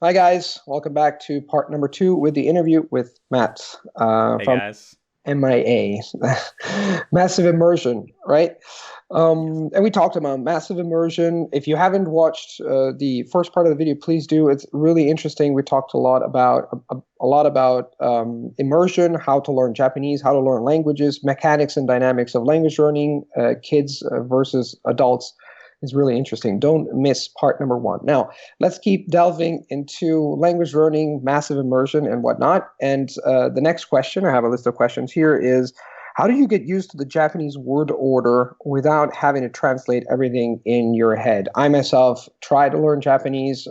Hi, guys. Welcome back to part number two with the interview with Matt Hey from guys. MIA. Massive Immersion, right? Yes. And we talked about massive immersion. If you haven't watched the first part of the video, please do. It's really interesting. We talked a lot about immersion, how to learn Japanese, how to learn languages, mechanics and dynamics of language learning, kids versus adults is really interesting. Don't miss part number one. Now, let's keep delving into language learning, massive immersion, and whatnot. And the next question, I have a list of questions here, is how do you get used to the Japanese word order without having to translate everything in your head? I myself tried to learn Japanese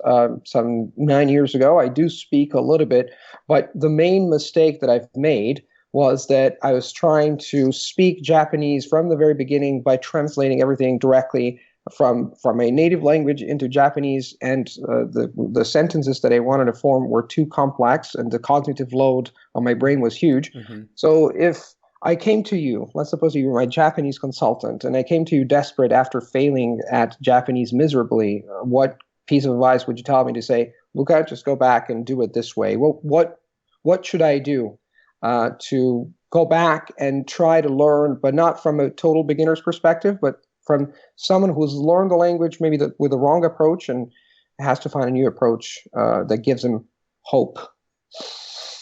some 9 years ago. I do speak a little bit, but the main mistake that I've made was that I was trying to speak Japanese from the very beginning by translating everything directly from a native language into Japanese, and the sentences that I wanted to form were too complex, and the cognitive load on my brain was huge. hmm So if I came to you, let's suppose you were my Japanese consultant, and I came to you desperate after failing at Japanese miserably, what piece of advice would you tell me to say, Luca, just go back and do it this way? Well, what should I do to go back and try to learn, but not from a total beginner's perspective, but from someone who's learned the language maybe with the wrong approach and has to find a new approach that gives them hope.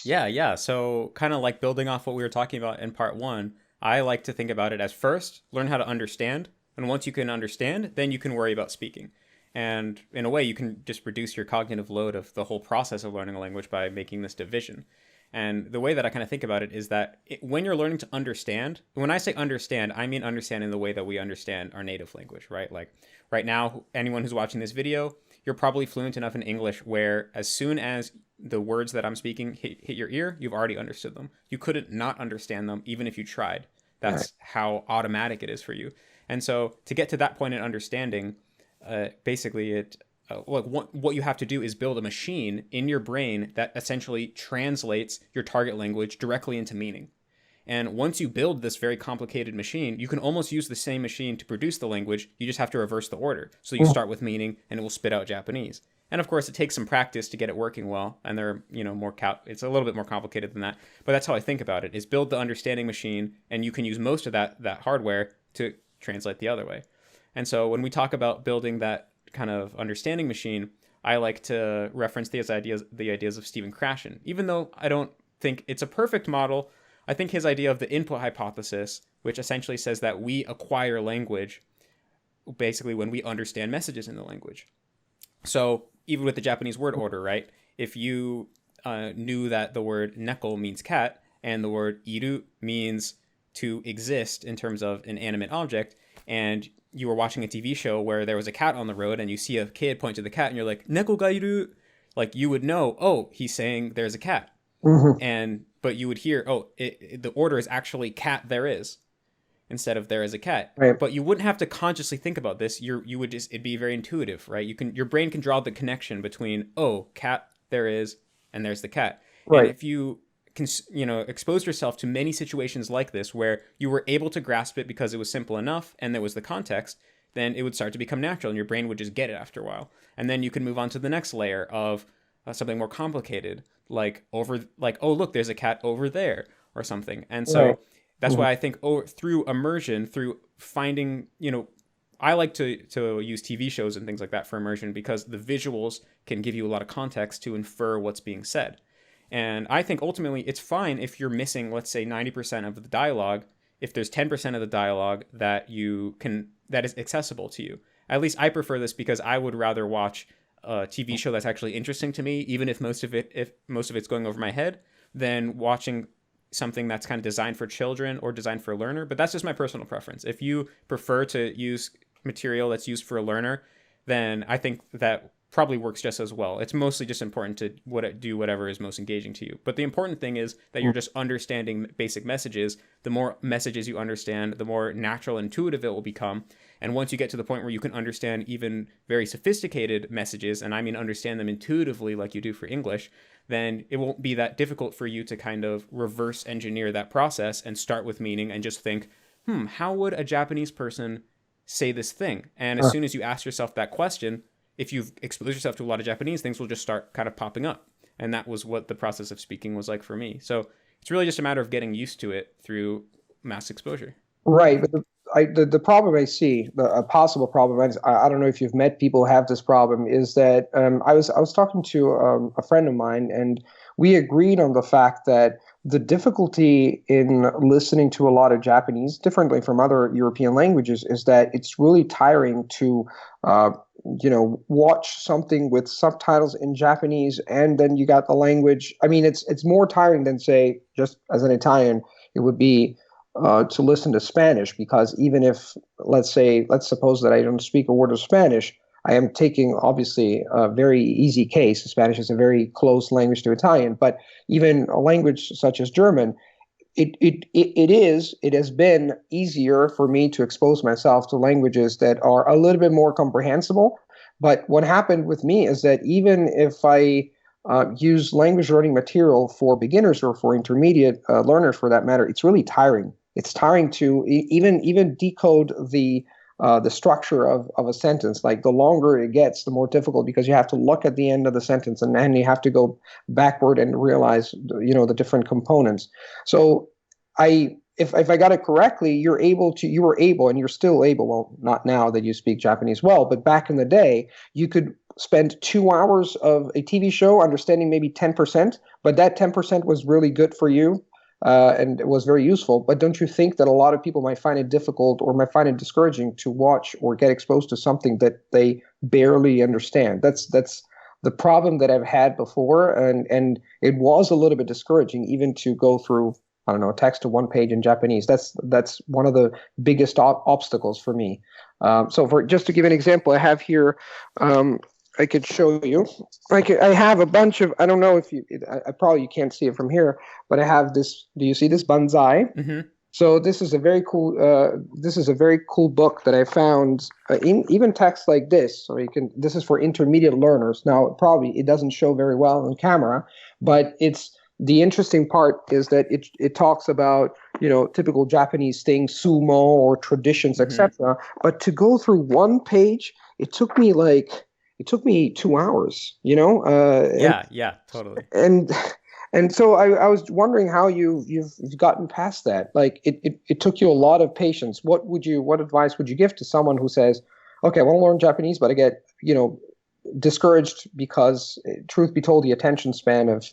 Yeah. So, kind of like building off what we were talking about in part one, I like to think about it as first, learn how to understand. And once you can understand, then you can worry about speaking. And in a way, you can just reduce your cognitive load of the whole process of learning a language by making this division. And the way that I kind of think about it is that when you're learning to understand, when I say understand, I mean understand in the way that we understand our native language, right? Like right now, anyone who's watching this video, you're probably fluent enough in English where as soon as the words that I'm speaking hit your ear, you've already understood them. You couldn't not understand them even if you tried. Right. That's how automatic it is for you. And so to get to that point in understanding, basically it like what you have to do is build a machine in your brain that essentially translates your target language directly into meaning. And once you build this very complicated machine, you can almost use the same machine to produce the language. You just have to reverse the order. So you Mhm. start with meaning and it will spit out Japanese. And of course, it takes some practice to get it working well. And there are, it's a little bit more complicated than that. But that's how I think about it is build the understanding machine and you can use most of that hardware to translate the other way. And so when we talk about building that kind of understanding machine, I like to reference the ideas of Stephen Krashen. Even though I don't think it's a perfect model, I think his idea of the input hypothesis, which essentially says that we acquire language basically when we understand messages in the language. So even with the Japanese word order, right? If you knew that the word neko means cat and the word iru means to exist in terms of an animate object, and you were watching a TV show where there was a cat on the road and you see a kid point to the cat and you're like, neko ga iru, like you would know, oh, he's saying there's a cat. Mhm. And but you would hear, oh, the order is actually cat there is instead of there is a cat. Right. But you wouldn't have to consciously think about this. You would just it'd be very intuitive, right? Your brain can draw the connection between oh cat there is and there's the cat. And Right. if you can expose yourself to many situations like this where you were able to grasp it because it was simple enough and there was the context, then it would start to become natural and your brain would just get it after a while. And then you can move on to the next layer of something more complicated like oh look there's a cat over there or something. And Right. so that's Mhm. why I think through immersion, through finding, I like to use TV shows and things like that for immersion because the visuals can give you a lot of context to infer what's being said. And I think ultimately it's fine if you're missing, let's say, 90% of the dialogue, if there's 10% of the dialogue that is accessible to you. At least I prefer this because I would rather watch a TV show that's actually interesting to me, even if most of it's going over my head, than watching something that's kind of designed for children or designed for a learner. But that's just my personal preference. If you prefer to use material that's used for a learner, then I think that probably works just as well. It's mostly just important to do whatever is most engaging to you. But the important thing is that you're just understanding basic messages. The more messages you understand, the more natural and intuitive it will become. And once you get to the point where you can understand even very sophisticated messages, and I mean understand them intuitively like you do for English, then it won't be that difficult for you to kind of reverse engineer that process and start with meaning and just think, how would a Japanese person say this thing? And as Uh, soon as you ask yourself that question, if you've exposed yourself to a lot of Japanese, things will just start kind of popping up. And that was what the process of speaking was like for me. So it's really just a matter of getting used to it through mass exposure. Right, but the problem I see, a possible problem, I don't know if you've met people who have this problem, is that I was talking to a friend of mine, and we agreed on the fact that the difficulty in listening to a lot of Japanese, differently from other European languages, is that it's really tiring to watch something with subtitles in Japanese, and then you got the language. I mean, it's more tiring than, say, just as an Italian, it would be to listen to Spanish, because even if, let's suppose that I don't speak a word of Spanish, I am taking obviously a very easy case. Spanish is a very close language to Italian, but even a language such as German, it has been easier for me to expose myself to languages that are a little bit more comprehensible. But what happened with me is that even if I use language learning material for beginners or for intermediate learners, for that matter, it's really tiring. It's tiring to even decode the structure of a sentence. Like, the longer it gets, the more difficult, because you have to look at the end of the sentence, and then you have to go backward and realize the different components. So if I got it correctly, you were able, and you're still able, well, not now that you speak Japanese well, but back in the day, you could spend 2 hours of a TV show understanding maybe 10%, but that 10% was really good for you. And it was very useful. But don't you think that a lot of people might find it difficult, or might find it discouraging, to watch or get exposed to something that they barely understand? That's the problem that I've had before, and it was a little bit discouraging even to go through, I don't know, text to one page in Japanese. That's one of the biggest obstacles for me. So just to give an example, I have here. I could show you. I have a bunch of. I don't know if you. I probably you can't see it from here, but I have this. Do you see this banzai? Mm-hmm. So this is a very cool. This is a very cool book that I found. Even text like this. So you can. This is for intermediate learners. Now, probably it doesn't show very well on camera, but it's. The interesting part is that it talks about typical Japanese things, sumo or traditions, etc. But to go through one page, it took me 2 hours, Yeah, totally. And so I was wondering how you've gotten past that. Like, it took you a lot of patience. What advice would you give to someone who says, okay, I want to learn Japanese, but I get, discouraged because, truth be told, the attention span of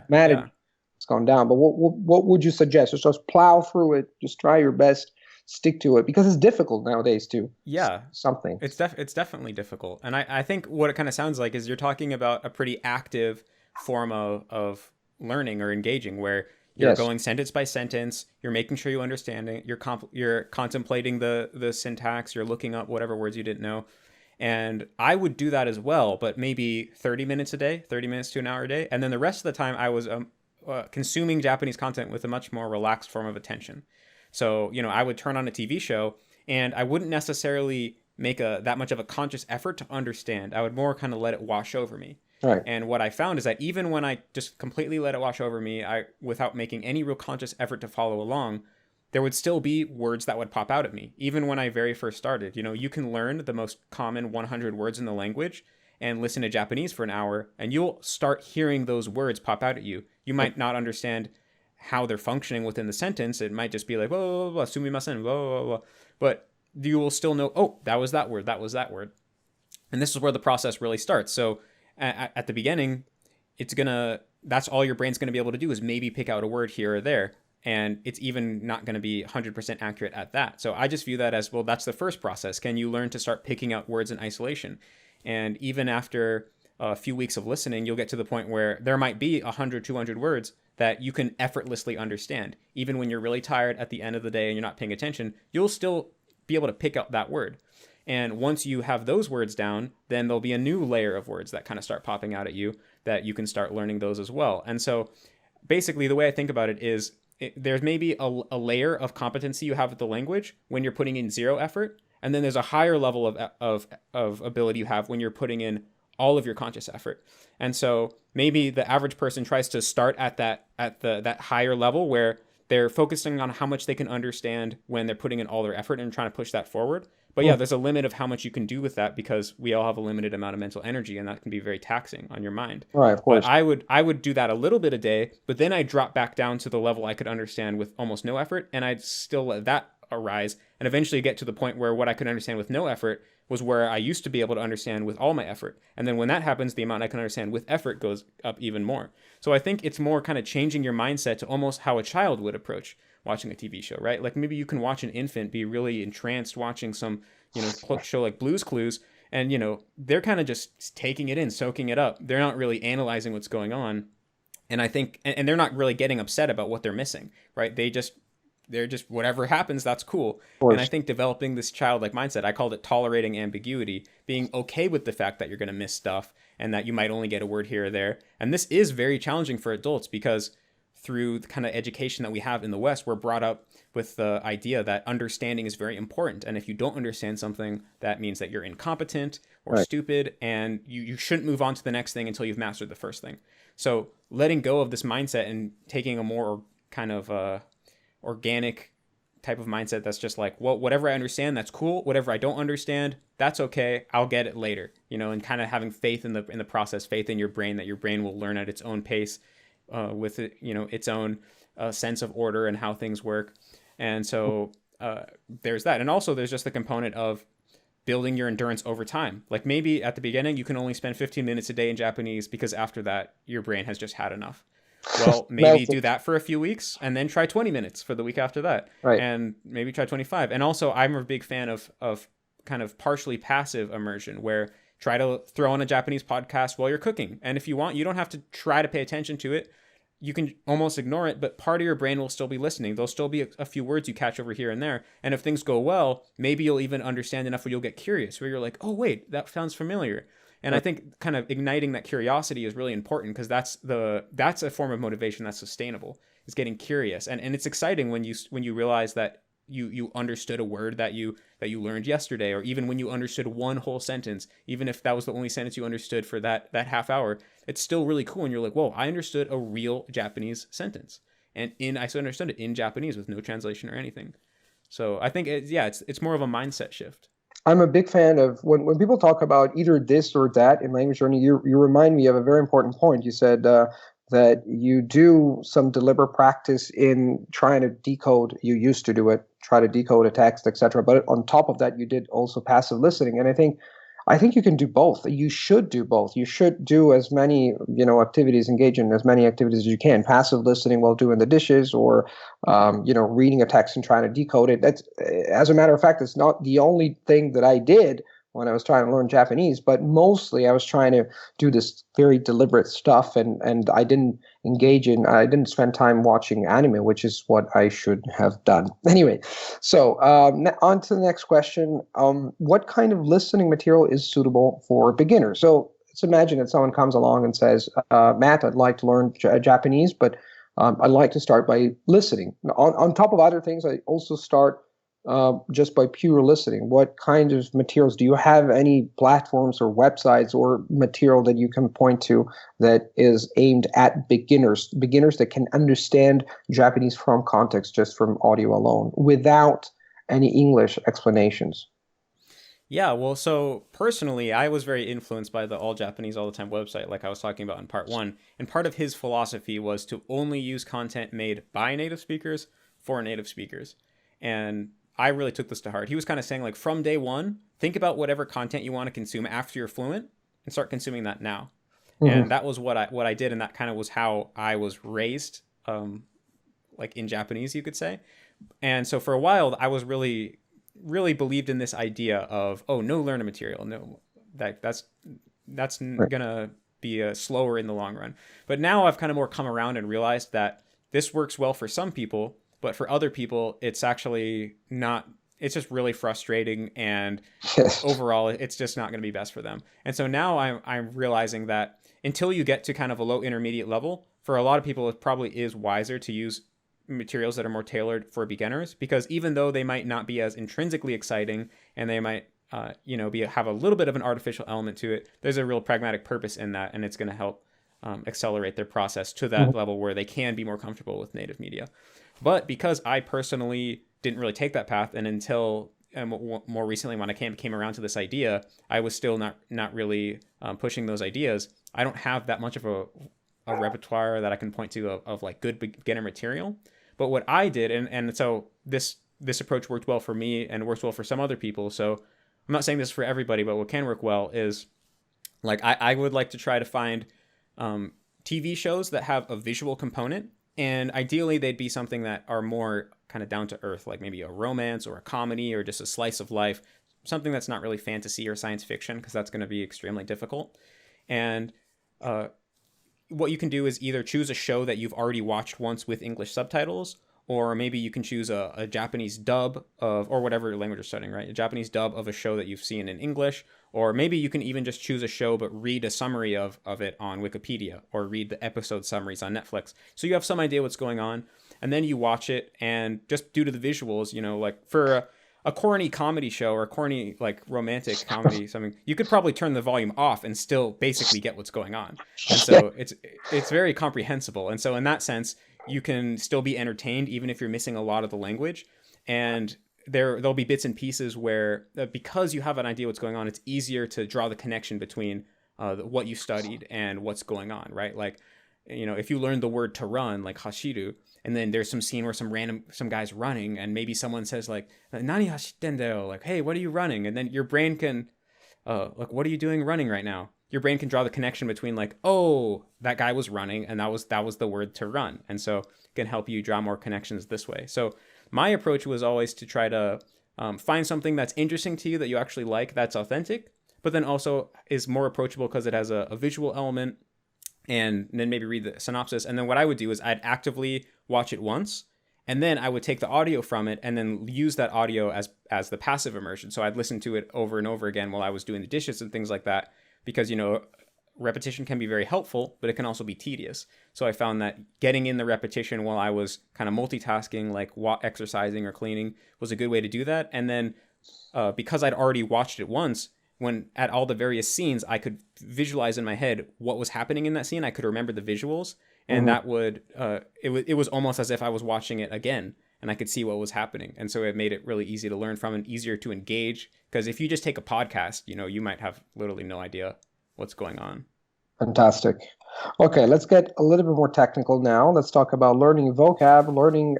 humanity has gone down. But what would you suggest? Just plow through it, just try your best. Stick to it, because it's difficult nowadays to something. It's definitely difficult. And I think what it kind of sounds like is you're talking about a pretty active form of learning or engaging, where you're going sentence by sentence, you're making sure you understand it, you're contemplating the syntax, you're looking up whatever words you didn't know. And I would do that as well, but maybe 30 minutes a day, 30 minutes to an hour a day. And then the rest of the time I was consuming Japanese content with a much more relaxed form of attention. So, I would turn on a TV show, and I wouldn't necessarily make that much of a conscious effort to understand. I would more kind of let it wash over me. Right. And what I found is that even when I just completely let it wash over me, without making any real conscious effort to follow along, there would still be words that would pop out at me. Even when I very first started, you can learn the most common 100 words in the language and listen to Japanese for an hour, and you'll start hearing those words pop out at you. You might not understand how they're functioning within the sentence. It might just be like, blah, blah, blah, sumimasen, blah, blah, blah. But you will still know, oh, that was that word, that was that word. And this is where the process really starts. So at the beginning, that's all your brain's going to be able to do is maybe pick out a word here or there. And it's even not going to be 100% accurate at that. So I just view that as, well, that's the first process. Can you learn to start picking out words in isolation? And even after a few weeks of listening, you'll get to the point where there might be 100, 200 words that you can effortlessly understand. Even when you're really tired at the end of the day and you're not paying attention, you'll still be able to pick out that word. And once you have those words down, then there'll be a new layer of words that kind of start popping out at you that you can start learning those as well. And so basically the way I think about it is there's maybe a layer of competency you have with the language when you're putting in zero effort. And then there's a higher level of ability you have when you're putting in all of your conscious effort. And so maybe the average person tries to start at that higher level where they're focusing on how much they can understand when they're putting in all their effort and trying to push that forward. But yeah, there's a limit of how much you can do with that because we all have a limited amount of mental energy, and that can be very taxing on your mind. Right, of But course. I would do that a little bit a day, but then I'd drop back down to the level I could understand with almost no effort, and I'd still let that arise and eventually get to the point where what I could understand with no effort was where I used to be able to understand with all my effort. And then when that happens, the amount I can understand with effort goes up even more. So I think it's more kind of changing your mindset to almost how a child would approach watching a TV show, right? Like maybe you can watch an infant be really entranced watching some, show like Blue's Clues, and, they're kind of just taking it in, soaking it up. They're not really analyzing what's going on. And I think, and they're not really getting upset about what they're missing, right? They're just whatever happens, that's cool. And I think developing this childlike mindset, I called it tolerating ambiguity, being okay with the fact that you're going to miss stuff and that you might only get a word here or there. And this is very challenging for adults because through the kind of education that we have in the West, we're brought up with the idea that understanding is very important. And if you don't understand something, that means that you're incompetent or stupid, and you shouldn't move on to the next thing until you've mastered the first thing. So letting go of this mindset and taking a more kind of organic type of mindset that's just like, well, whatever I understand, that's cool. Whatever I don't understand, that's okay. I'll get it later, and kind of having faith in the process, faith in your brain, that your brain will learn at its own pace, with it, its own sense of order and how things work. And so there's that. And also there's just the component of building your endurance over time. Like maybe at the beginning, you can only spend 15 minutes a day in Japanese because after that, your brain has just had enough. Well, maybe do that for a few weeks and then try 20 minutes for the week after that. Right. And maybe try 25. And also I'm a big fan of kind of partially passive immersion, where try to throw on a Japanese podcast while you're cooking. And if you want, you don't have to try to pay attention to it. You can almost ignore it, but part of your brain will still be listening. There'll still be a few words you catch over here and there. And if things go well, maybe you'll even understand enough where you'll get curious, where you're like, oh, wait, that sounds familiar. And I think kind of igniting that curiosity is really important, because that's a form of motivation that's sustainable, is getting curious. And it's exciting when you realize that you understood a word that you learned yesterday, or even when you understood one whole sentence, even if that was the only sentence you understood for that half hour, it's still really cool. And you're like, whoa, I understood a real Japanese sentence. And I still understood it in Japanese with no translation or anything. So I think it's more of a mindset shift. I'm a big fan of when people talk about either this or that in language learning, you remind me of a very important point. You said that you do some deliberate practice in trying to decode. You used to do it, try to decode a text, etc. But on top of that, you did also passive listening. And I think you can do both. You should do both. You should do as many, activities, engage in as many activities as you can. Passive listening while doing the dishes, or, reading a text and trying to decode it. That's, as a matter of fact, it's not the only thing that I did when I was trying to learn Japanese, but mostly I was trying to do this very deliberate stuff, and I didn't spend time watching anime, which is what I should have done. Anyway, so on to the next question. What kind of listening material is suitable for beginners? So let's imagine that someone comes along and says, Matt, I'd like to learn Japanese, but I'd like to start by listening. On top of other things, I also start just by pure listening. What kind of materials do you have? Any platforms or websites or material that you can point to that is aimed at beginners that can understand Japanese from context, just from audio alone, without any English explanations? Yeah, well, so personally, I was very influenced by the All Japanese All the Time website, like I was talking about in part one. And part of his philosophy was to only use content made by native speakers for native speakers. And I really took this to heart. He was kind of saying, like, from day one, think about whatever content you want to consume after you're fluent and start consuming that now. Mm-hmm. And that was what I did, and that kind of was how I was raised, like in Japanese, you could say. And so for a while, I was really, really believed in this idea of, oh, no learner material. No, that's right. Gonna be slower in the long run. But now I've kind of more come around and realized that this works well for some people, but for other people, it's actually not. It's just really frustrating, and overall, it's just not going to be best for them. And so now I'm realizing that until you get to kind of a low intermediate level, for a lot of people, it probably is wiser to use materials that are more tailored for beginners, because even though they might not be as intrinsically exciting, and they might have a little bit of an artificial element to it, there's a real pragmatic purpose in that, and it's going to help accelerate their process to that level where they can be more comfortable with native media. But because I personally didn't really take that path, and until more recently when I came around to this idea, I was still not really pushing those ideas. I don't have that much of a repertoire that I can point to of like good beginner material. But what I did, and so this approach worked well for me and works well for some other people. So I'm not saying this for everybody, but what can work well is like I would like to try to find TV shows that have a visual component, and ideally they'd be something that are more kind of down to earth, like maybe a romance or a comedy or just a slice of life, something that's not really fantasy or science fiction, because that's going to be extremely difficult. And what you can do is either choose a show that you've already watched once with English subtitles, or maybe you can choose a Japanese dub of, or whatever language you're studying, right? A Japanese dub of a show that you've seen in English, or maybe you can even just choose a show but read a summary of it on Wikipedia, or read the episode summaries on Netflix. So you have some idea what's going on, and then you watch it, and just due to the visuals, you know, like for a corny comedy show or a corny like romantic comedy, something, you could probably turn the volume off and still basically get what's going on. And so it's very comprehensible. And so in that sense, you can still be entertained even if you're missing a lot of the language. And there'll be bits and pieces where because you have an idea what's going on, it's easier to draw the connection between what you studied and what's going on, right? Like, you know, if you learn the word to run, like hashiru, and then there's some scene where some guy's running, and maybe someone says like, "Nani hashitendeo?" Like, "Hey, what are you running?" And then your brain can, like, "What are you doing running right now?" Your brain can draw the connection between like, "Oh, that guy was running, and that was the word to run," and so it can help you draw more connections this way. So my approach was always to try to find something that's interesting to you, that you actually like, that's authentic, but then also is more approachable because it has a visual element. And then maybe read the synopsis. And then what I would do is I'd actively watch it once, and then I would take the audio from it and then use that audio as the passive immersion. So I'd listen to it over and over again while I was doing the dishes and things like that, because, you know, repetition can be very helpful, but it can also be tedious. So I found that getting in the repetition while I was kind of multitasking, like exercising or cleaning, was a good way to do that. And then because I'd already watched it once, when at all the various scenes, I could visualize in my head what was happening in that scene. I could remember the visuals, and that would it was almost as if I was watching it again, and I could see what was happening. And so it made it really easy to learn from and easier to engage, because if you just take a podcast, you know, you might have literally no idea what's going on. Fantastic. Okay, let's get a little bit more technical now. Let's talk about learning vocab, learning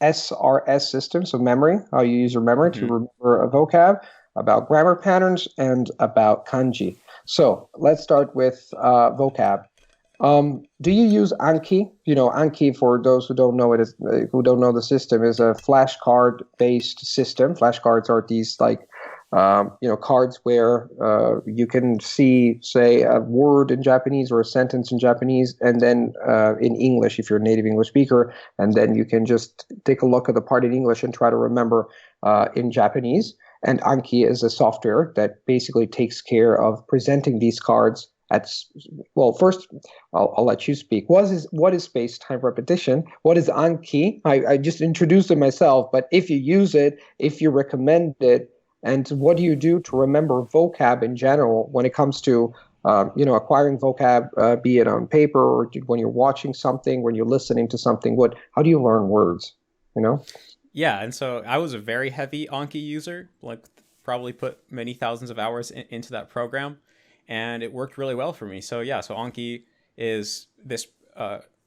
SRS systems, so memory, how you use your memory to remember a vocab, about grammar patterns, and about kanji. So let's start with vocab. Do you use Anki? You know, Anki, for those who don't know it, who don't know the system, is a flashcard-based system. Flashcards are these like cards where you can see, say, a word in Japanese or a sentence in Japanese, and then in English if you're a native English speaker, and then you can just take a look at the part in English and try to remember in Japanese. And Anki is a software that basically takes care of presenting these cards first, I'll let you speak. What is space-time repetition? What is Anki? I just introduced it myself, but if you use it, if you recommend it, and what do you do to remember vocab in general when it comes to acquiring vocab, be it on paper or when you're watching something, when you're listening to something? How do you learn words? You know? Yeah, and so I was a very heavy Anki user, like probably put many thousands of hours into that program, and it worked really well for me. So yeah, so Anki is this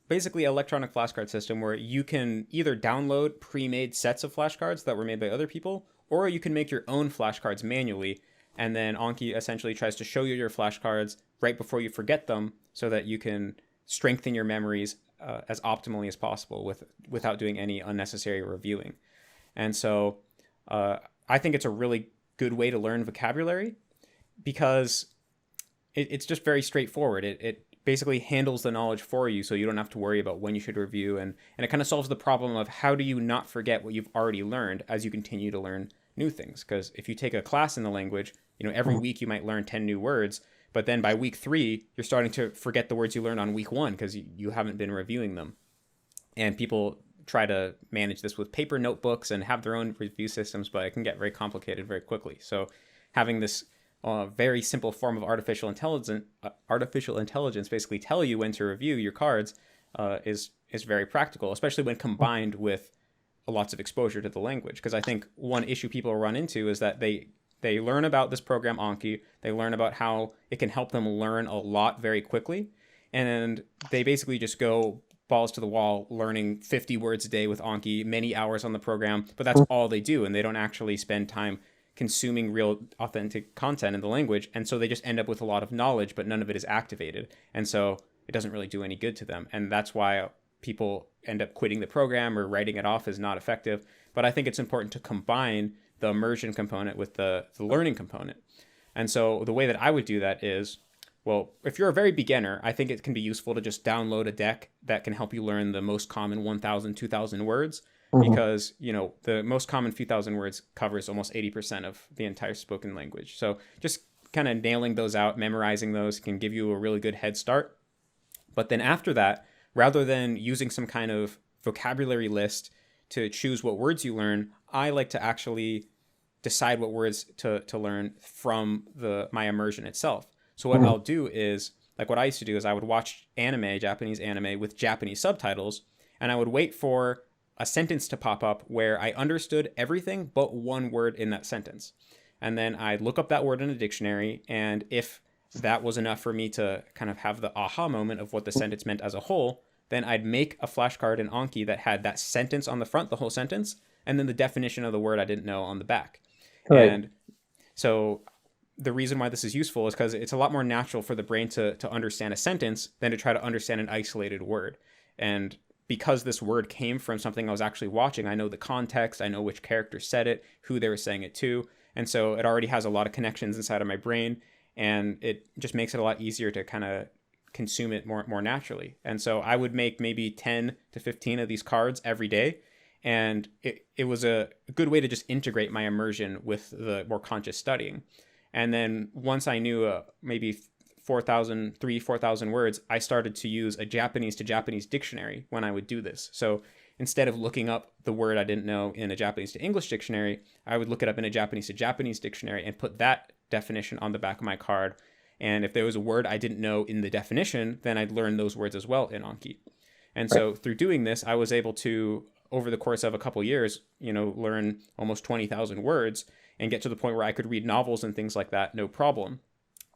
basically electronic flashcard system where you can either download pre-made sets of flashcards that were made by other people, or you can make your own flashcards manually, and then Anki essentially tries to show you your flashcards right before you forget them so that you can strengthen your memories as optimally as possible without doing any unnecessary reviewing. And so I think it's a really good way to learn vocabulary because it's just very straightforward. It basically handles the knowledge for you, so you don't have to worry about when you should review, and it kind of solves the problem of how do you not forget what you've already learned as you continue to learn new things. Because if you take a class in the language, every week you might learn 10 new words, but then by week 3, you're starting to forget the words you learned on week 1 because you haven't been reviewing them. And people try to manage this with paper notebooks and have their own review systems, but it can get very complicated very quickly. So having this very simple form of artificial intelligence basically tell you when to review your cards is very practical, especially when combined with lots of exposure to the language. Because I think one issue people run into is that they learn about this program Anki, they learn about how it can help them learn a lot very quickly, and they basically just go balls to the wall learning 50 words a day with Anki, many hours on the program, but that's all they do, and they don't actually spend time consuming real authentic content in the language, and so they just end up with a lot of knowledge, but none of it is activated, and so it doesn't really do any good to them, and that's why people end up quitting the program or writing it off as not effective. But I think it's important to combine the immersion component with the learning component. And so the way that I would do that is, well, if you're a very beginner, I think it can be useful to just download a deck that can help you learn the most common 1,000, 2,000 words, because, you know, the most common few thousand words covers almost 80% of the entire spoken language. So just kind of nailing those out, memorizing those can give you a really good head start. But then after that, rather than using some kind of vocabulary list to choose what words you learn, I like to actually decide what words to learn from my immersion itself. So what I'll do is, like what I used to do is I would watch anime, Japanese anime with Japanese subtitles, and I would wait for a sentence to pop up where I understood everything but one word in that sentence. And then I'd look up that word in a dictionary, and if that was enough for me to kind of have the aha moment of what the sentence meant as a whole, then I'd make a flashcard in Anki that had that sentence on the front, the whole sentence, and then the definition of the word I didn't know on the back. Right. And so the reason why this is useful is because it's a lot more natural for the brain to understand a sentence than to try to understand an isolated word. And because this word came from something I was actually watching, I know the context, I know which character said it, who they were saying it to. And so it already has a lot of connections inside of my brain, and it just makes it a lot easier to kind of consume it more naturally. And so I would make maybe 10 to 15 of these cards every day. And it was a good way to just integrate my immersion with the more conscious studying. And then once I knew maybe 4,000 words, I started to use a Japanese to Japanese dictionary when I would do this. So instead of looking up the word I didn't know in a Japanese to English dictionary, I would look it up in a Japanese to Japanese dictionary and put that definition on the back of my card. And if there was a word I didn't know in the definition, then I'd learn those words as well in Anki. And so through doing this, I was able to, over the course of a couple years, learn almost 20,000 words and get to the point where I could read novels and things like that, no problem.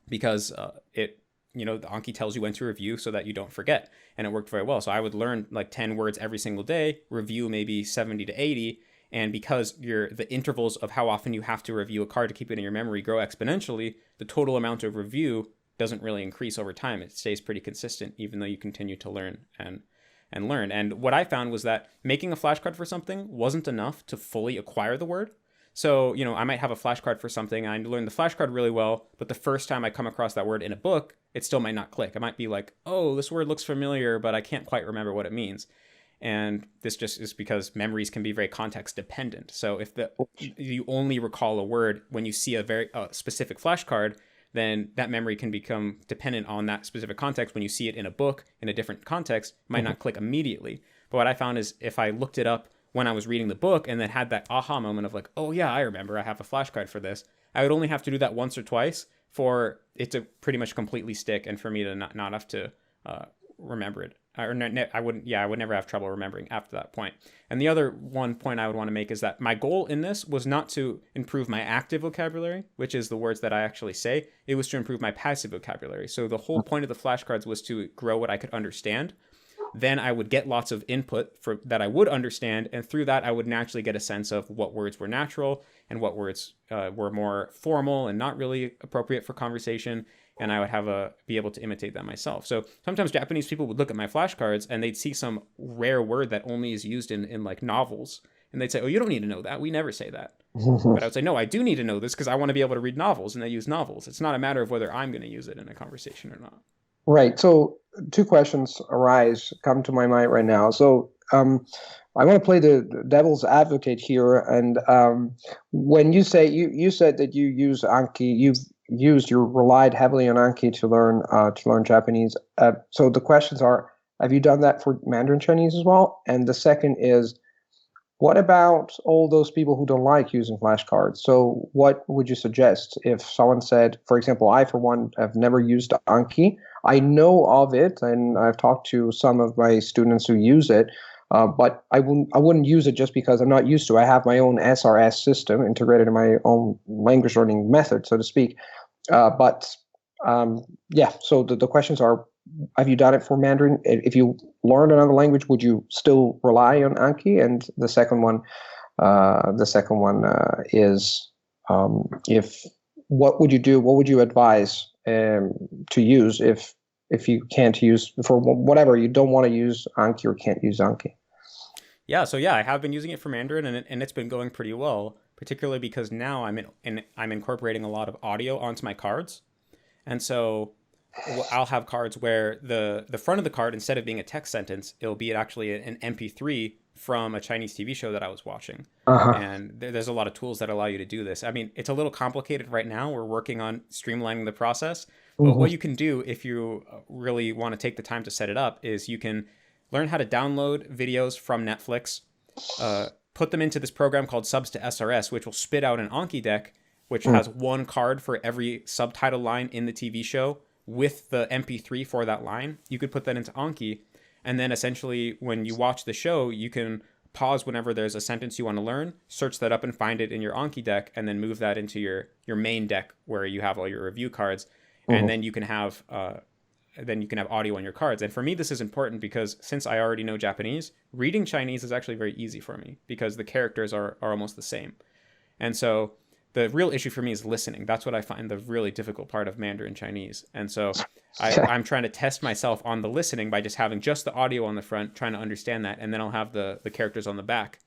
Because the Anki tells you when to review so that you don't forget. And it worked very well. So I would learn like 10 words every single day, review maybe 70 to 80. And because the intervals of how often you have to review a card to keep it in your memory grow exponentially, the total amount of review doesn't really increase over time. It stays pretty consistent, even though you continue to learn and learn. And what I found was that making a flashcard for something wasn't enough to fully acquire the word. So, I might have a flashcard for something, and I learned the flashcard really well, but the first time I come across that word in a book, it still might not click. I might be like, oh, this word looks familiar, but I can't quite remember what it means. And this just is because memories can be very context dependent. So if you only recall a word when you see a very specific flashcard, then that memory can become dependent on that specific context. When you see it in a book in a different context, it might not click immediately. But what I found is if I looked it up when I was reading the book and then had that aha moment of like, oh yeah, I remember, I have a flashcard for this, I would only have to do that once or twice for it to pretty much completely stick and for me to not have to remember it. I would never have trouble remembering after that point. And the other one point I would want to make is that my goal in this was not to improve my active vocabulary, which is the words that I actually say. It was to improve my passive vocabulary. So the whole point of the flashcards was to grow what I could understand. Then I would get lots of input that I would understand, and through that I would naturally get a sense of what words were natural and what words were more formal and not really appropriate for conversation, and I would be able to imitate that myself. So sometimes Japanese people would look at my flashcards and they'd see some rare word that only is used in like novels, and they'd say, oh, you don't need to know that. We never say that. But I would say, no, I do need to know this because I want to be able to read novels, and they use novels. It's not a matter of whether I'm going to use it in a conversation or not. Right. So two questions come to my mind right now. So I want to play the devil's advocate here. And when you say you said that you use Anki, you relied heavily on Anki to learn Japanese. So the questions are: have you done that for Mandarin Chinese as well? And the second is, what about all those people who don't like using flashcards? So what would you suggest if someone said, for example, I, for one, have never used Anki. I know of it, and I've talked to some of my students who use it, But I wouldn't use it just because I'm not used to. I have my own SRS system integrated in my own language learning method, so to speak. Yeah, so the questions are, have you done it for Mandarin? If you learned another language, would you still rely on Anki? And the second one is, if what would you do? What would you advise to use if you can't use, for whatever, you don't want to use Anki or can't use Anki? Yeah, so yeah, I have been using it for Mandarin, and it's been going pretty well, particularly because now I'm incorporating a lot of audio onto my cards. And so I'll have cards where the front of the card, instead of being a text sentence, it'll be actually an MP3 from a Chinese TV show that I was watching. And there's a lot of tools that allow you to do this. I mean, it's a little complicated right now. We're working on streamlining the process. But what you can do if you really want to take the time to set it up is you can learn how to download videos from Netflix, put them into this program called Subs to SRS, which will spit out an Anki deck, which has one card for every subtitle line in the TV show with the MP3 for that line. You could put that into Anki, and then essentially when you watch the show, you can pause whenever there's a sentence you want to learn, search that up and find it in your Anki deck, and then move that into your main deck where you have all your review cards, and then you can have audio on your cards. And for me, this is important because since I already know Japanese, reading Chinese is actually very easy for me because the characters are almost the same. And so the real issue for me is listening. That's what I find the really difficult part of Mandarin Chinese. And so I'm trying to test myself on the listening by just having just the audio on the front, trying to understand that, and then I'll have the characters on the back.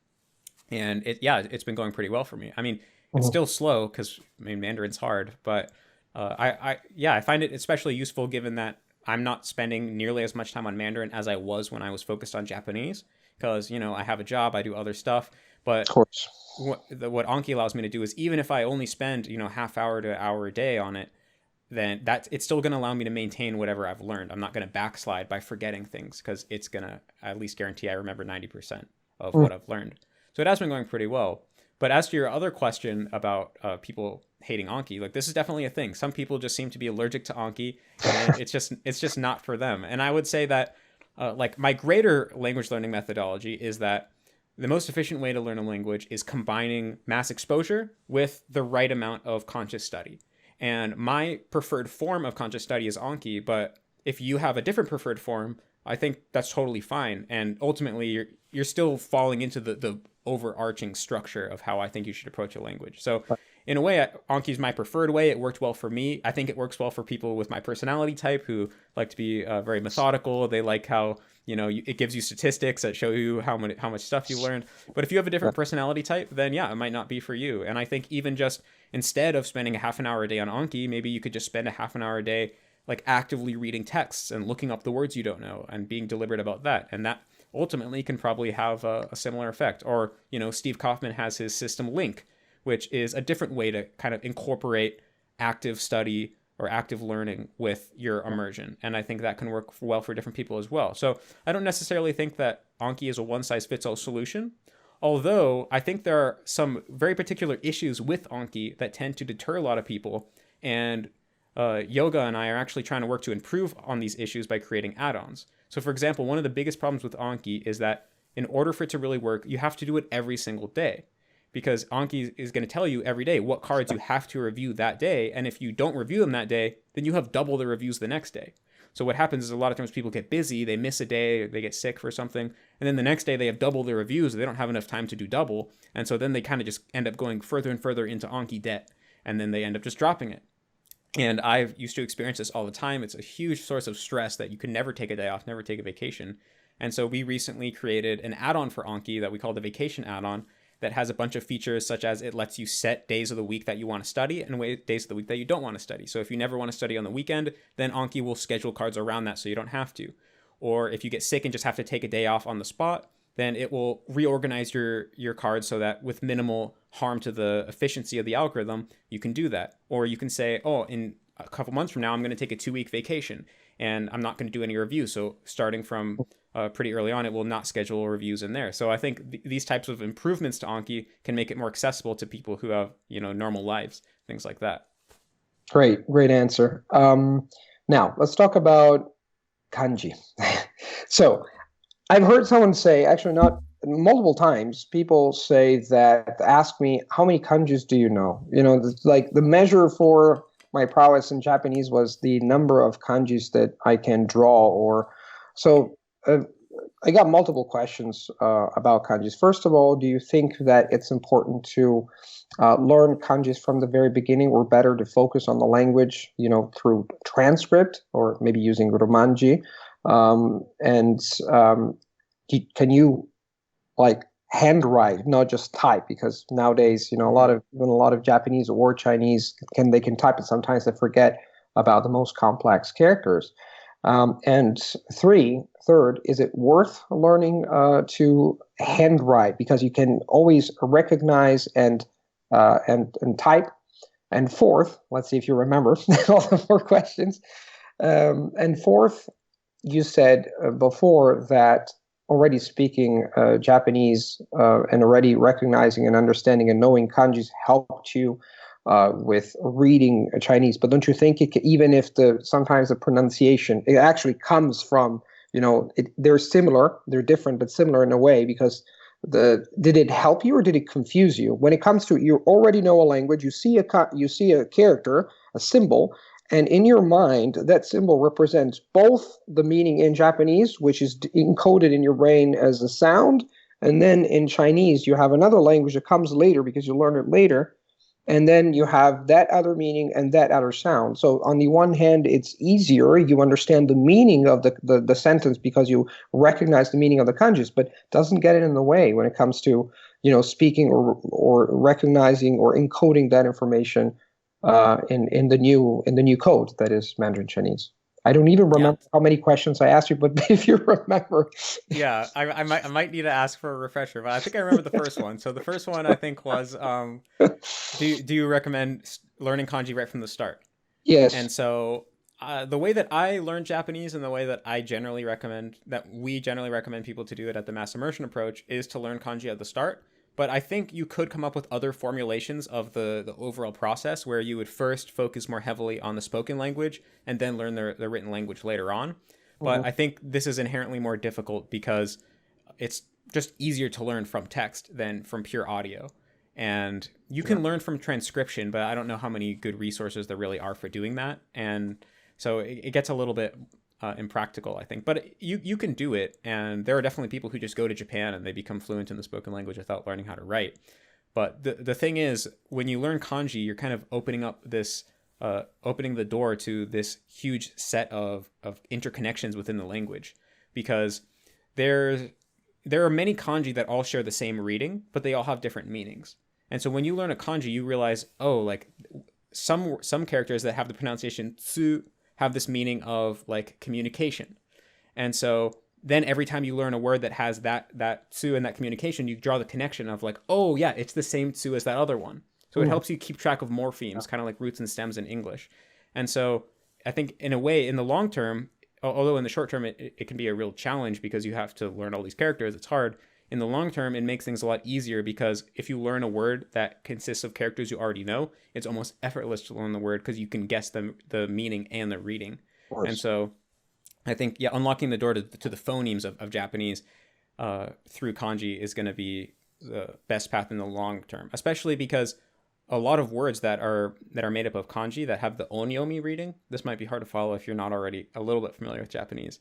And it's been going pretty well for me. I mean, it's still slow because Mandarin's hard, but I find it especially useful given that I'm not spending nearly as much time on Mandarin as I was when I was focused on Japanese, because I have a job, I do other stuff. But of course, what Anki allows me to do is, even if I only spend half hour to hour a day on it, then it's still going to allow me to maintain whatever I've learned. I'm not going to backslide by forgetting things, because it's going to at least guarantee I remember 90% of what I've learned. So it has been going pretty well. But as to your other question about people hating Anki, like, this is definitely a thing. Some people just seem to be allergic to Anki, and it's just not for them. And I would say that my greater language learning methodology is that the most efficient way to learn a language is combining mass exposure with the right amount of conscious study. And my preferred form of conscious study is Anki, but if you have a different preferred form, I think that's totally fine. And ultimately, you're still falling into the overarching structure of how I think you should approach a language. So in a way, Anki is my preferred way. It worked well for me. I think it works well for people with my personality type who like to be very methodical. They like how it gives you statistics that show you how much stuff you learned. But if you have a different personality type, then it might not be for you. And I think even just instead of spending a half an hour a day on Anki, maybe you could just spend a half an hour a day like actively reading texts and looking up the words you don't know and being deliberate about that. And that ultimately can probably have a similar effect. Or, Steve Kaufman has his system Link, which is a different way to kind of incorporate active study or active learning with your immersion. And I think that can work well for different people as well. So I don't necessarily think that Anki is a one-size-fits-all solution, although I think there are some very particular issues with Anki that tend to deter a lot of people. And Yoga and I are actually trying to work to improve on these issues by creating add-ons. So for example, one of the biggest problems with Anki is that in order for it to really work, you have to do it every single day, because Anki is going to tell you every day what cards you have to review that day. And if you don't review them that day, then you have double the reviews the next day. So what happens is a lot of times people get busy, they miss a day, they get sick for something, and then the next day they have double the reviews. They don't have enough time to do double. And so then they kind of just end up going further and further into Anki debt, and then they end up just dropping it. And I've used to experience this all the time. It's a huge source of stress that you can never take a day off, never take a vacation. And so we recently created an add-on for Anki that we call the Vacation add-on, that has a bunch of features such as it lets you set days of the week that you want to study and days of the week that you don't want to study. So if you never want to study on the weekend, then Anki will schedule cards around that so you don't have to. Or if you get sick and just have to take a day off on the spot, then it will reorganize your cards so that with minimal harm to the efficiency of the algorithm, you can do that. Or you can say, in a couple months from now, I'm going to take a 2-week vacation and I'm not going to do any reviews. So starting from pretty early on, it will not schedule reviews in there. So I think these types of improvements to Anki can make it more accessible to people who have, normal lives, things like that. Great answer. Now let's talk about kanji. So I've heard someone say, actually not multiple times, people say that, ask me, how many kanjis do you know? Like the measure for my prowess in Japanese was the number of kanjis that I can draw. Or so I got multiple questions about kanjis. First of all, do you think that it's important to learn kanjis from the very beginning, or better to focus on the language, through transcript or maybe using romanji? And can you like handwrite, not just type? Because nowadays, a lot of Japanese or Chinese can type, and sometimes they forget about the most complex characters. And third, is it worth learning to handwrite, because you can always recognize and type? And fourth, let's see if you remember all the four questions. And fourth, you said before that already speaking Japanese and already recognizing and understanding and knowing kanjis helped you with reading Chinese. But don't you think even if sometimes the pronunciation, it actually comes from, they're similar, they're different, but similar in a way, because did it help you or did it confuse you? When it comes to, you already know a language, you see a character, a symbol, and in your mind, that symbol represents both the meaning in Japanese, which is encoded in your brain as a sound, and then in Chinese, you have another language that comes later because you learn it later, and then you have that other meaning and that other sound. So on the one hand, it's easier. You understand the meaning of the sentence because you recognize the meaning of the kanjis, but doesn't get it in the way when it comes to speaking or recognizing or encoding that information in the new code that is Mandarin Chinese. I don't even remember how many questions I asked you, but if you remember. Yeah, I might need to ask for a refresher, but I think I remember the first one. So the first one I think was, do you recommend learning kanji right from the start? Yes. And so the way that I learned Japanese, and the way that we generally recommend people to do it at the mass immersion approach, is to learn kanji at the start. But I think you could come up with other formulations of the overall process, where you would first focus more heavily on the spoken language and then learn the written language later on. But I think this is inherently more difficult because it's just easier to learn from text than from pure audio. And you can learn from transcription, but I don't know how many good resources there really are for doing that. And so it gets a little bit impractical, I think, but you can do it. And there are definitely people who just go to Japan and they become fluent in the spoken language without learning how to write. But the thing is, when you learn kanji, you're kind of opening the door to this huge set of interconnections within the language, because there are many kanji that all share the same reading, but they all have different meanings. And so when you learn a kanji, you realize, like some characters that have the pronunciation tsu have this meaning of like communication. And so then every time you learn a word that has that tsu and that communication, you draw the connection of like, oh yeah, it's the same tsu as that other one. So it helps you keep track of morphemes, kind of like roots and stems in English. And so I think in a way, in the long term, although in the short term, it can be a real challenge because you have to learn all these characters, it's hard. In the long term, it makes things a lot easier, because if you learn a word that consists of characters you already know, it's almost effortless to learn the word because you can guess the meaning and the reading. And so I think, unlocking the door to the phonemes of Japanese through kanji is going to be the best path in the long term, especially because a lot of words that are made up of kanji that have the onyomi reading, this might be hard to follow if you're not already a little bit familiar with Japanese.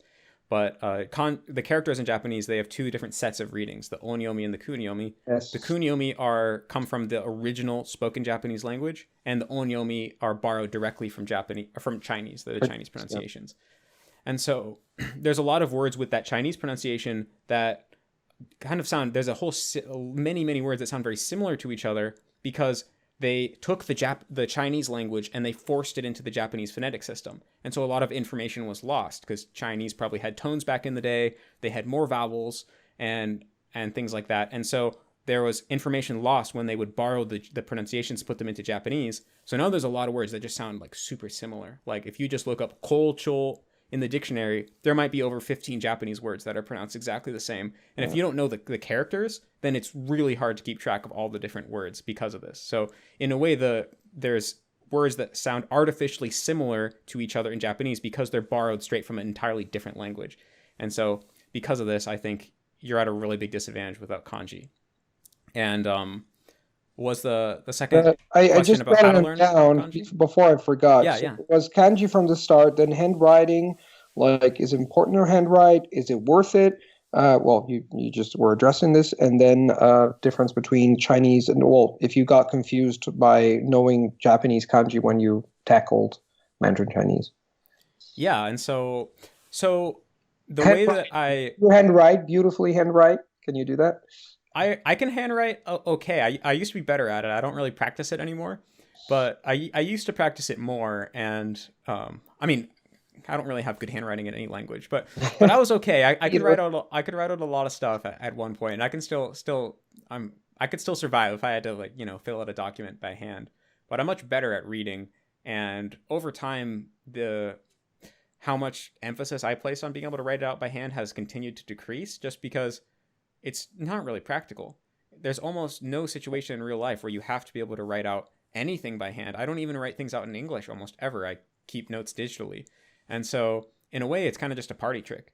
But the characters in Japanese, they have two different sets of readings, the onyomi and the kunyomi. Yes. The kunyomi come from the original spoken Japanese language, and the onyomi are borrowed directly from Chinese, the Chinese pronunciations. And so there's a lot of words with that Chinese pronunciation that kind of sound, there's a whole many words that sound very similar to each other, because they took the Chinese language and they forced it into the Japanese phonetic system. And so a lot of information was lost, because Chinese probably had tones back in the day. They had more vowels and things like that. And so there was information lost when they would borrow the pronunciations, put them into Japanese. So now there's a lot of words that just sound like super similar. Like if you just look up kolchol in the dictionary, there might be over 15 Japanese words that are pronounced exactly the same. And if you don't know the characters, then it's really hard to keep track of all the different words because of this. So in a way, there's words that sound artificially similar to each other in Japanese because they're borrowed straight from an entirely different language. And so because of this, I think you're at a really big disadvantage without kanji. And was the second I question just about how wrote to it learn down kanji? before I forgot. Yeah, So yeah. it was kanji from the start, then handwriting. Like, is it important to handwrite? Is it worth it? Well, you just were addressing this, and then difference between Chinese and, well, if you got confused by knowing Japanese kanji when you tackled Mandarin Chinese. Yeah, and so the way that Handwriting. I You handwrite beautifully. Handwrite. Can you do that? I can handwrite okay. I used to be better at it. I don't really practice it anymore, but I used to practice it more. And I mean, I don't really have good handwriting in any language, but I was okay. I could write out a lot of stuff at one point, and I can I could still survive if I had to, like, fill out a document by hand. But I'm much better at reading, and over time the how much emphasis I place on being able to write it out by hand has continued to decrease, just because it's not really practical. There's almost no situation in real life where you have to be able to write out anything by hand. I don't even write things out in English almost ever. I keep notes digitally. And so in a way, it's kind of just a party trick.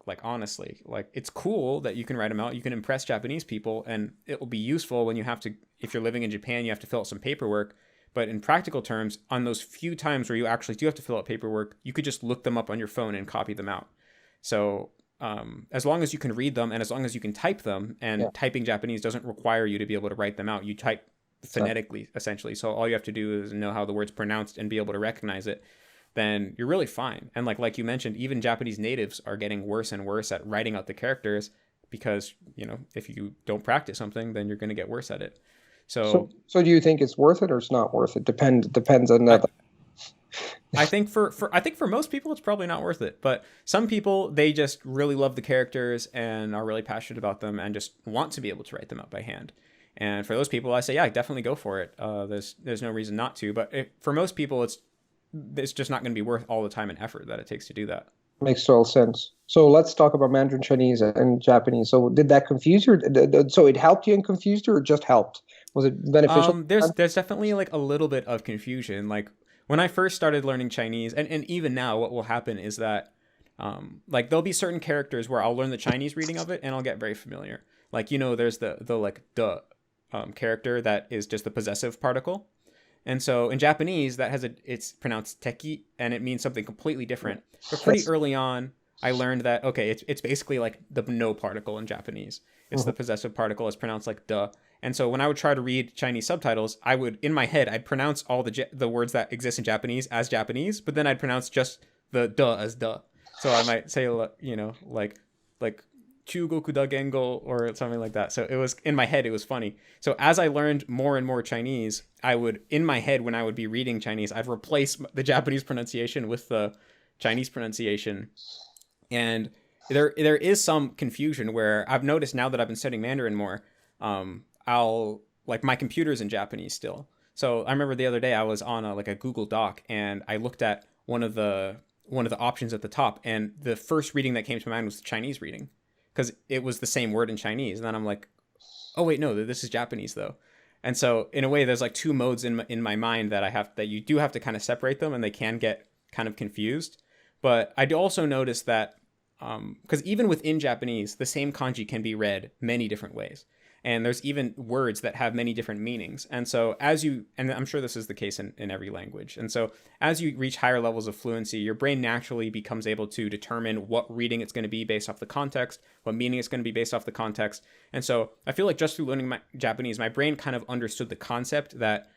Like, honestly, like, it's cool that you can write them out. You can impress Japanese people, and it will be useful when you have to, if you're living in Japan, you have to fill out some paperwork. But in practical terms, on those few times where you actually do have to fill out paperwork, you could just look them up on your phone and copy them out. So as long as you can read them, and as long as you can type them, and typing Japanese doesn't require you to be able to write them out. You type phonetically, essentially. So all you have to do is know how the word's pronounced and be able to recognize it. Then you're really fine. And like you mentioned, even Japanese natives are getting worse and worse at writing out the characters, because, if you don't practice something, then you're going to get worse at it. So do you think it's worth it or it's not worth it? Depends on that. I think for most people it's probably not worth it, but some people, they just really love the characters and are really passionate about them and just want to be able to write them out by hand. And for those people, I say, yeah, definitely go for it. There's no reason not to. But for most people, it's just not going to be worth all the time and effort that it takes to do that. Makes total sense. So let's talk about Mandarin Chinese and Japanese. So did that confuse you? So it helped you and confused you, or just helped? Was it beneficial? There's definitely like a little bit of confusion. Like, when I first started learning Chinese, and even now, what will happen is that like, there'll be certain characters where I'll learn the Chinese reading of it and I'll get very familiar. Like, there's the like the character that is just the possessive particle. And so in Japanese, it's pronounced teki, and it means something completely different. But pretty early on, I learned that, okay, it's basically like the no particle in Japanese. It's the possessive particle. It's pronounced like duh. And so when I would try to read Chinese subtitles, in my head, I'd pronounce all the words that exist in Japanese as Japanese, but then I'd pronounce just the duh as duh. So I might say, like Chugoku da Gengo or something like that. So it was, in my head, it was funny. So as I learned more and more Chinese, in my head, when I would be reading Chinese, I'd replace the Japanese pronunciation with the Chinese pronunciation. And there is some confusion where I've noticed, now that I've been studying Mandarin more, my computer's in Japanese still. So I remember the other day I was on a Google Doc, and I looked at one of the options at the top, and the first reading that came to mind was the Chinese reading, because it was the same word in Chinese. And then I'm like, oh wait, no, this is Japanese though. And so in a way, there's like two modes in my mind that you do have to kind of separate them, and they can get kind of confused. But I do also notice that because even within Japanese, the same kanji can be read many different ways. And there's even words that have many different meanings. And so and I'm sure this is the case in every language. And so as you reach higher levels of fluency, your brain naturally becomes able to determine what reading it's going to be based off the context, what meaning it's going to be based off the context. And so I feel like just through learning Japanese, my brain kind of understood the concept that,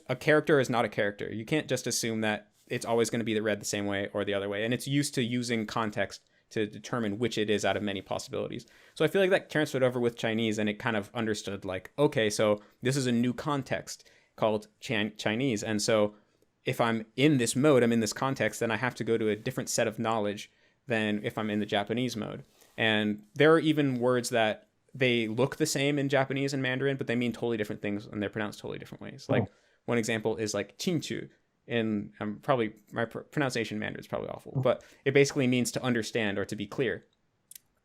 a character is not a character. You can't just assume that it's always going to be read the same way or the other way. And it's used to using context to determine which it is out of many possibilities. So I feel like that transferred over with Chinese, and it kind of understood, like, okay, so this is a new context called Chinese. And so if I'm in this mode, I'm in this context, then I have to go to a different set of knowledge than if I'm in the Japanese mode. And there are even words that they look the same in Japanese and Mandarin, but they mean totally different things, and they're pronounced totally different ways. Like, one example is like chinchu. And probably my pronunciation in Mandarin is probably awful, but it basically means to understand or to be clear.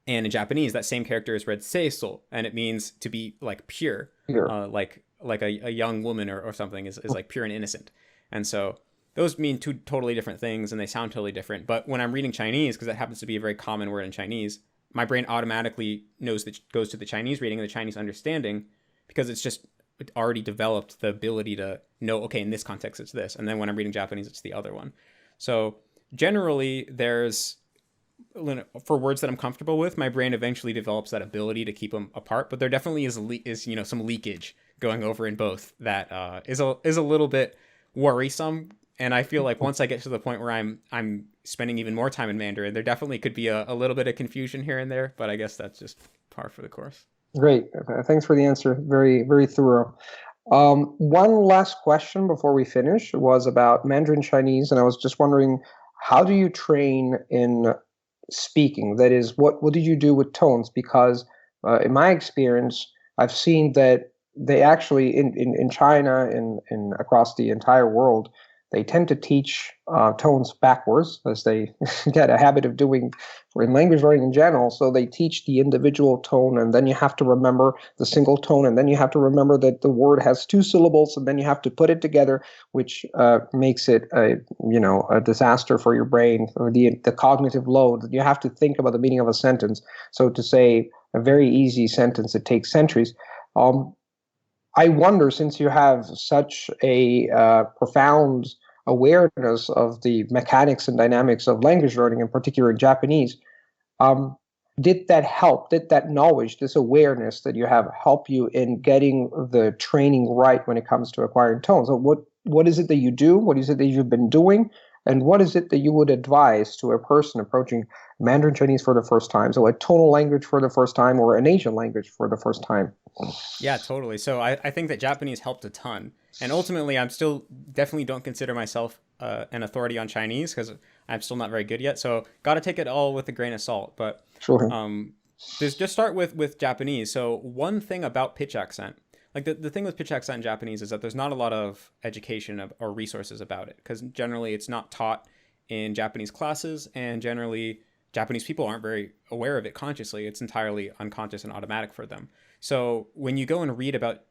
And in Japanese, that same character is read seiso, and it means to be like pure, like a young woman or something is like pure and innocent. And so those mean two totally different things and they sound totally different. But when I'm reading Chinese, because that happens to be a very common word in Chinese, my brain automatically knows that goes to the Chinese reading and the Chinese understanding, because it already developed the ability to know, okay, in this context it's this, and then when I'm reading Japanese it's the other one. So generally there's, for words that I'm comfortable with, my brain eventually develops that ability to keep them apart, but there definitely is some leakage going over in both that is a little bit worrisome. And I feel like once I get to the point where I'm spending even more time in Mandarin, there definitely could be a little bit of confusion here and there, but I guess that's just par for the course. Great. Thanks for the answer. Very, very thorough. One last question before we finish was about Mandarin Chinese, and I was just wondering, how do you train in speaking? That is, what did you do with tones? Because in my experience, I've seen that they actually, in China and across the entire world, they tend to teach tones backwards, as they get a habit of doing in language learning in general. So they teach the individual tone, and then you have to remember the single tone, and then you have to remember that the word has two syllables, and then you have to put it together, which makes it a disaster for your brain, or the cognitive load. You have to think about the meaning of a sentence. So to say a very easy sentence, it takes centuries. I wonder, since you have such a profound awareness of the mechanics and dynamics of language learning, in particular in Japanese, did that help? Did that knowledge, this awareness that you have, help you in getting the training right when it comes to acquiring tones? So what is it that you do? What is it that you've been doing? And what is it that you would advise to a person approaching Mandarin Chinese for the first time? So a tonal language for the first time, or an Asian language for the first time? Yeah, totally. So I think that Japanese helped a ton. And ultimately, I'm still definitely don't consider myself an authority on Chinese, because I'm still not very good yet. So got to take it all with a grain of salt. But sure. Just start with Japanese. So one thing about pitch accent, like the thing with pitch accent in Japanese is that there's not a lot of education or resources about it, because generally it's not taught in Japanese classes, and generally Japanese people aren't very aware of it consciously. It's entirely unconscious and automatic for them. So when you go and read about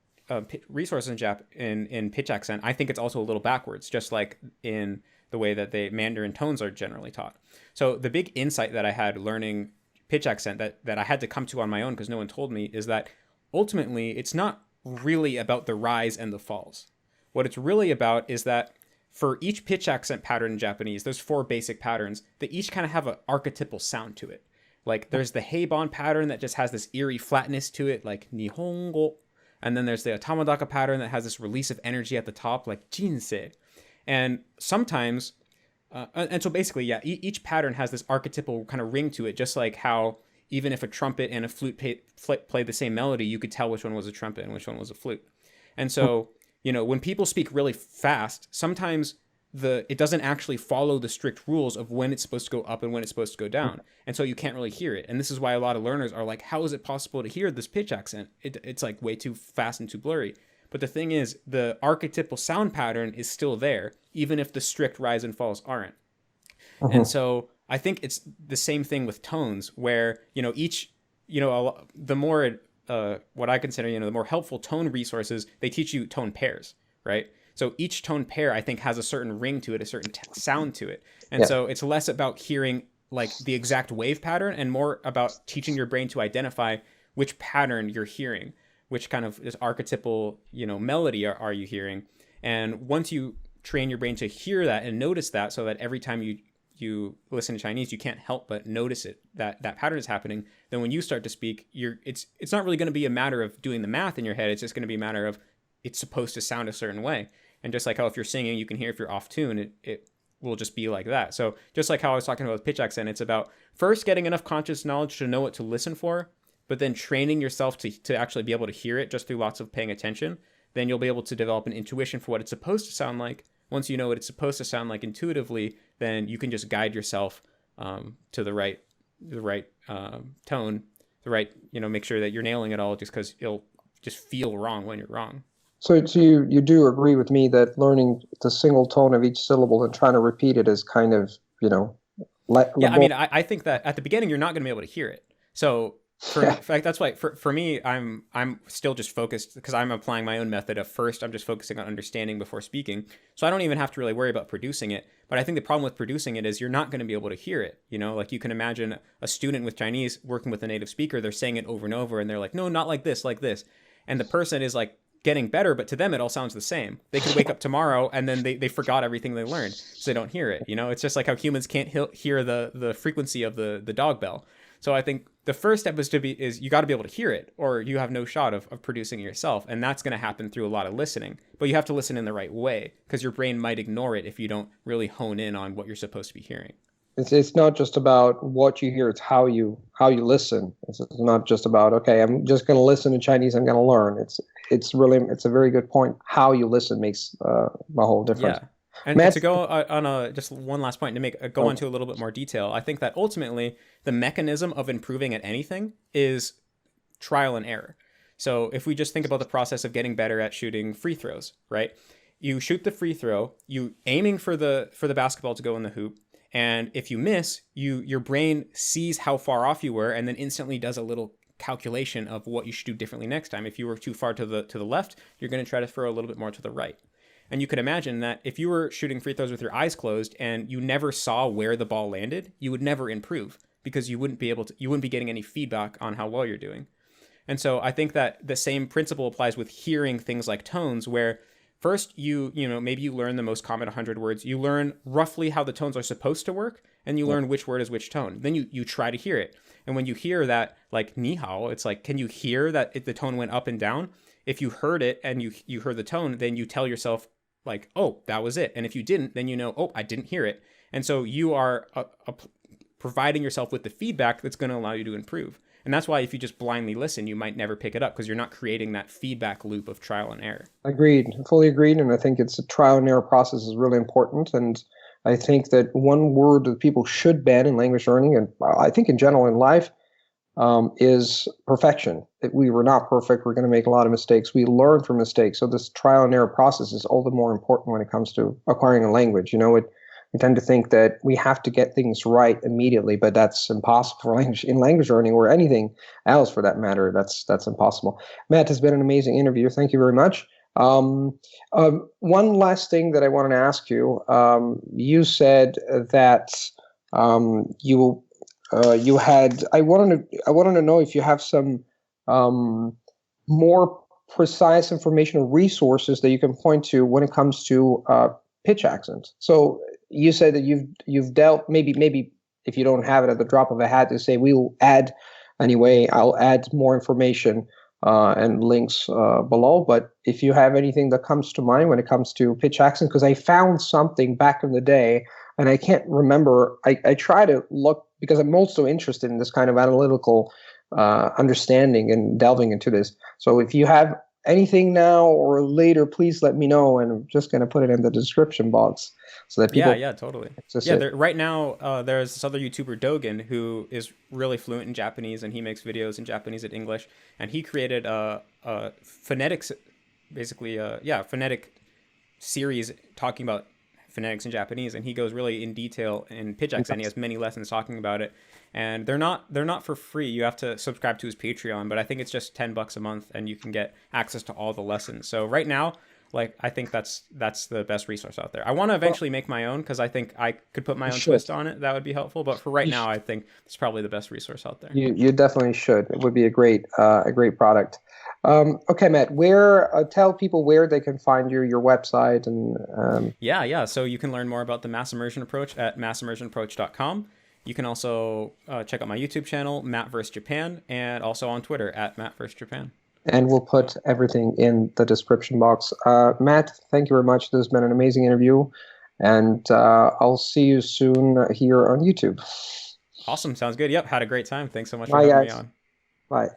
resources in pitch accent, I think it's also a little backwards, just like in the way that the Mandarin tones are generally taught. So the big insight that I had learning pitch accent that I had to come to on my own, because no one told me, is that ultimately it's not really about the rise and the falls. What it's really about is that for each pitch accent pattern in Japanese, there's 4 basic patterns that each kind of have an archetypal sound to it. Like there's the Heibon pattern that just has this eerie flatness to it, like Nihongo. And then there's the Atamadaka pattern that has this release of energy at the top, like Jinsei. And sometimes, and so basically, yeah, each pattern has this archetypal kind of ring to it, just like how even if a trumpet and a flute play the same melody, you could tell which one was a trumpet and which one was a flute. And so, when people speak really fast, sometimes it doesn't actually follow the strict rules of when it's supposed to go up and when it's supposed to go down. And so you can't really hear it. And this is why a lot of learners are like, how is it possible to hear this pitch accent? It's like way too fast and too blurry. But the thing is, the archetypal sound pattern is still there, even if the strict rise and falls aren't. And so I think it's the same thing with tones, where, the more, what I consider, the more helpful tone resources, they teach you tone pairs, right? So each tone pair, I think, has a certain ring to it, a certain sound to it. And so it's less about hearing like the exact wave pattern and more about teaching your brain to identify which pattern you're hearing, which kind of this archetypal, melody are you hearing. And once you train your brain to hear that and notice that, so that every time you listen to Chinese, you can't help but notice it, that pattern is happening, then when you start to speak, it's not really going to be a matter of doing the math in your head. It's just going to be a matter of it's supposed to sound a certain way. And just like how if you're singing, you can hear if you're off tune, it will just be like that. So just like how I was talking about with pitch accent, it's about first getting enough conscious knowledge to know what to listen for, but then training yourself to actually be able to hear it just through lots of paying attention. Then you'll be able to develop an intuition for what it's supposed to sound like. Once you know what it's supposed to sound like intuitively, then you can just guide yourself to the right tone, the right, make sure that you're nailing it all, just because it'll just feel wrong when you're wrong. So you do agree with me that learning the single tone of each syllable and trying to repeat it is kind of, I mean, I think that at the beginning, you're not going to be able to hear it. So In fact, that's why for me, I'm still just focused because I'm applying my own method of first I'm just focusing on understanding before speaking. So I don't even have to really worry about producing it. But I think the problem with producing it is you're not going to be able to hear it. You know, like you can imagine a student with Chinese working with a native speaker, they're saying it over and over and they're like, no, not like this, like this. And the person is like getting better, but to them it all sounds the same. They could wake up tomorrow and then they forgot everything they learned, so they don't hear it. You know, it's just like how humans can't hear the frequency of the dog bell. So I think the first step is you got to be able to hear it, or you have no shot of producing it yourself. And that's going to happen through a lot of listening. But you have to listen in the right way, because your brain might ignore it if you don't really hone in on what you're supposed to be hearing. It's not just about what you hear; it's how you listen. It's not just about, okay, I'm just going to listen in Chinese, I'm going to learn. It's a very good point. How you listen makes a whole difference. Yeah. And Matt, to go on just one last point to go into a little bit more detail, I think that ultimately the mechanism of improving at anything is trial and error. So if we just think about the process of getting better at shooting free throws, right? You shoot the free throw, you aiming for the basketball to go in the hoop, and if you miss, your brain sees how far off you were and then instantly does a little calculation of what you should do differently next time. If you were too far to the left, you're going to try to throw a little bit more to the right. And you could imagine that if you were shooting free throws with your eyes closed and you never saw where the ball landed, you would never improve, because you wouldn't be getting any feedback on how well you're doing. And so I think that the same principle applies with hearing things like tones, where first maybe you learn the most common 100 words, you learn roughly how the tones are supposed to work, and you learn which word is which tone. Then you try to hear it. And when you hear that, like ni hao, it's like, can you hear that the tone went up and down? If you heard it and you heard the tone, then you tell yourself, like, oh, that was it. And if you didn't, then you know, oh, I didn't hear it. And so you are providing yourself with the feedback that's going to allow you to improve. And that's why if you just blindly listen, you might never pick it up, because you're not creating that feedback loop of trial and error. Agreed. Fully agreed. And I think it's a trial and error process is really important. And I think that one word that people should ban in language learning, and I think in general in life, is perfection. If we were not perfect, we're going to make a lot of mistakes. We learn from mistakes. So this trial and error process is all the more important when it comes to acquiring a language. You know, we tend to think that we have to get things right immediately, but that's impossible for language learning, or anything else for that matter. That's impossible. Matt, has been an amazing interview. Thank you very much. One last thing that I wanted to ask you. You said that you had. I wanted to know if you have some more precise information or resources that you can point to when it comes to pitch accents. So you said that you've dealt, maybe if you don't have it at the drop of a hat, to say we'll add anyway. I'll add more information and links below. But if you have anything that comes to mind when it comes to pitch accent, because I found something back in the day and I can't remember. I try to look, because I'm also interested in this kind of analytical understanding and delving into this. So if you have anything now or later, please let me know, and I'm just going to put it in the description box so that people. Yeah, totally. Yeah, right now there's this other YouTuber, Dogen, who is really fluent in Japanese, and he makes videos in Japanese and English, and he created a phonetics, basically phonetic series talking about phonetics in Japanese, and he goes really in detail in pitch accent. He has many lessons talking about it, and they're not for free. You have to subscribe to his Patreon, but I think it's just $10 a month, and you can get access to all the lessons. So right now, like, I think that's the best resource out there. I want to eventually make my own, because I think I could put my own twist on it. That would be helpful. But for right now, I think it's probably the best resource out there. You definitely should. It would be a great product. Okay, Matt, tell people where they can find your website and. Yeah. So you can learn more about the mass immersion approach at massimmersionapproach.com. You can also check out my YouTube channel, Matt vs. Japan, and also on Twitter at Matt vs. Japan. And we'll put everything in the description box. Matt, thank you very much. This has been an amazing interview, and I'll see you soon here on YouTube. Awesome. Sounds good. Yep. Had a great time. Thanks so much for having me on. Bye.